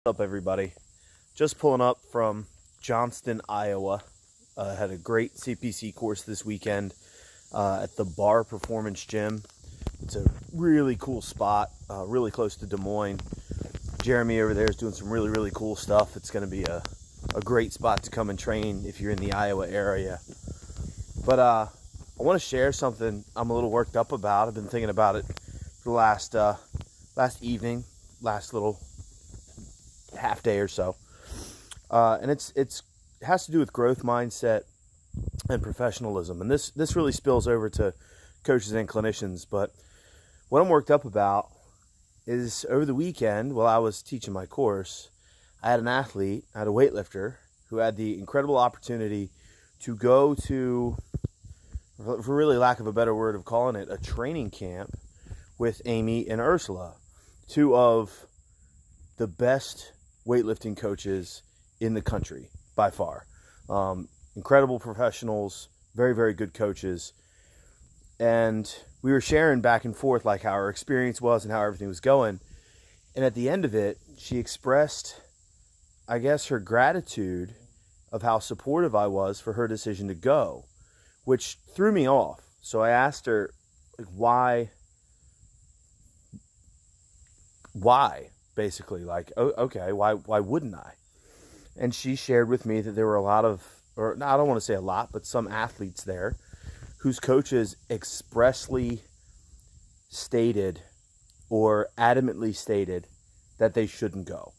What's up, everybody? Just pulling up from Johnston, Iowa. Had a great CPC course this weekend at the Bar Performance Gym. It's a really cool spot, really close to Des Moines. Jeremy over there is doing some really cool stuff. It's going to be a great spot to come and train if you're in the Iowa area. But I want to share something I'm a little worked up about. I've been thinking about it for the last little half day or so, and it has to do with growth mindset and professionalism, and this really spills over to coaches and clinicians. But what I'm worked up about is over the weekend, while I was teaching my course, I had an athlete, I had a weightlifter who had the incredible opportunity to go to, for really lack of a better word of calling it, a training camp with Amy and Ursula, two of the best weightlifting coaches in the country by far. Incredible professionals, very good coaches. And we were sharing back and forth like how our experience was and how everything was going. And at the end of it, she expressed, I guess, her gratitude of how supportive I was for her decision to go, which threw me off. So I asked her, like, why? Basically, like, oh, okay, why wouldn't I? And she shared with me that there were a lot of, or no, I don't want to say a lot, but some athletes there whose coaches expressly stated or adamantly stated that they shouldn't go.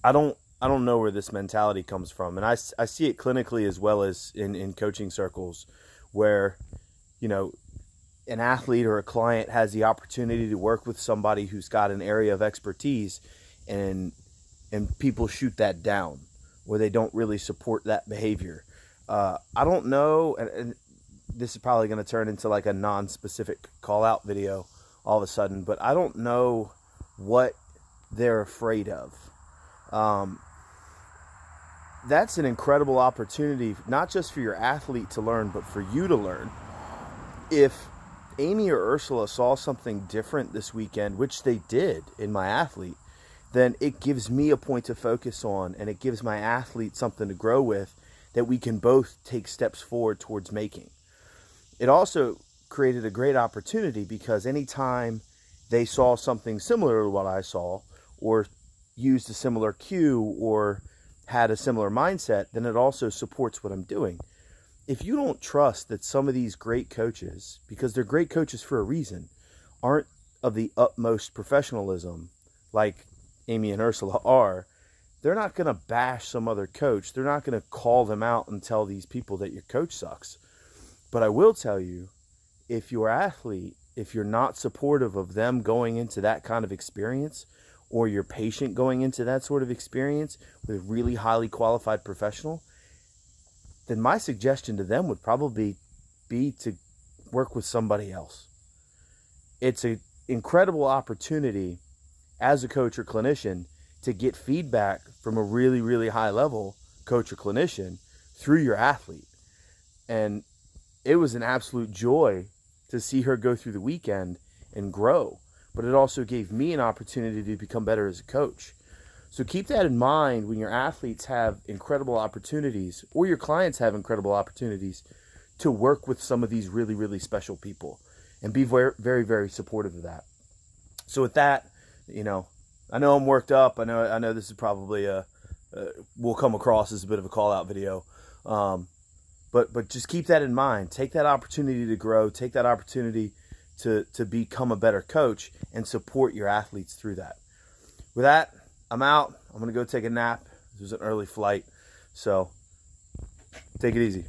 I don't know where this mentality comes from, and I see it clinically as well as in coaching circles, where, you know, an athlete or a client has the opportunity to work with somebody who's got an area of expertise, and people shoot that down, or they don't really support that behavior. I don't know, and this is probably going to turn into like a non-specific call-out video all of a sudden, but I don't know what they're afraid of. That's an incredible opportunity, not just for your athlete to learn, but for you to learn. If Amy or Ursula saw something different this weekend, which they did in my athlete, then it gives me a point to focus on, and it gives my athlete something to grow with that we can both take steps forward towards making. It also created a great opportunity because anytime they saw something similar to what I saw, or used a similar cue, or had a similar mindset, then it also supports what I'm doing. If you don't trust that some of these great coaches, because they're great coaches for a reason, aren't of the utmost professionalism like Amy and Ursula are, they're not going to bash some other coach. They're not going to call them out and tell these people that your coach sucks. But I will tell you, if your athlete, if you're not supportive of them going into that kind of experience, or your patient going into that sort of experience with a really highly qualified professional, then my suggestion to them would probably be to work with somebody else. It's an incredible opportunity as a coach or clinician to get feedback from a really high level coach or clinician through your athlete. And it was an absolute joy to see her go through the weekend and grow. But it also gave me an opportunity to become better as a coach. So keep that in mind when your athletes have incredible opportunities, or your clients have incredible opportunities to work with some of these really special people, and be very supportive of that. So with that, you know, I know I'm worked up. I know this is probably will come across as a bit of a call out video. But just keep that in mind. Take that opportunity to grow, take that opportunity to become a better coach, and support your athletes through that. With that, I'm out. I'm going to go take a nap. This was an early flight, so take it easy.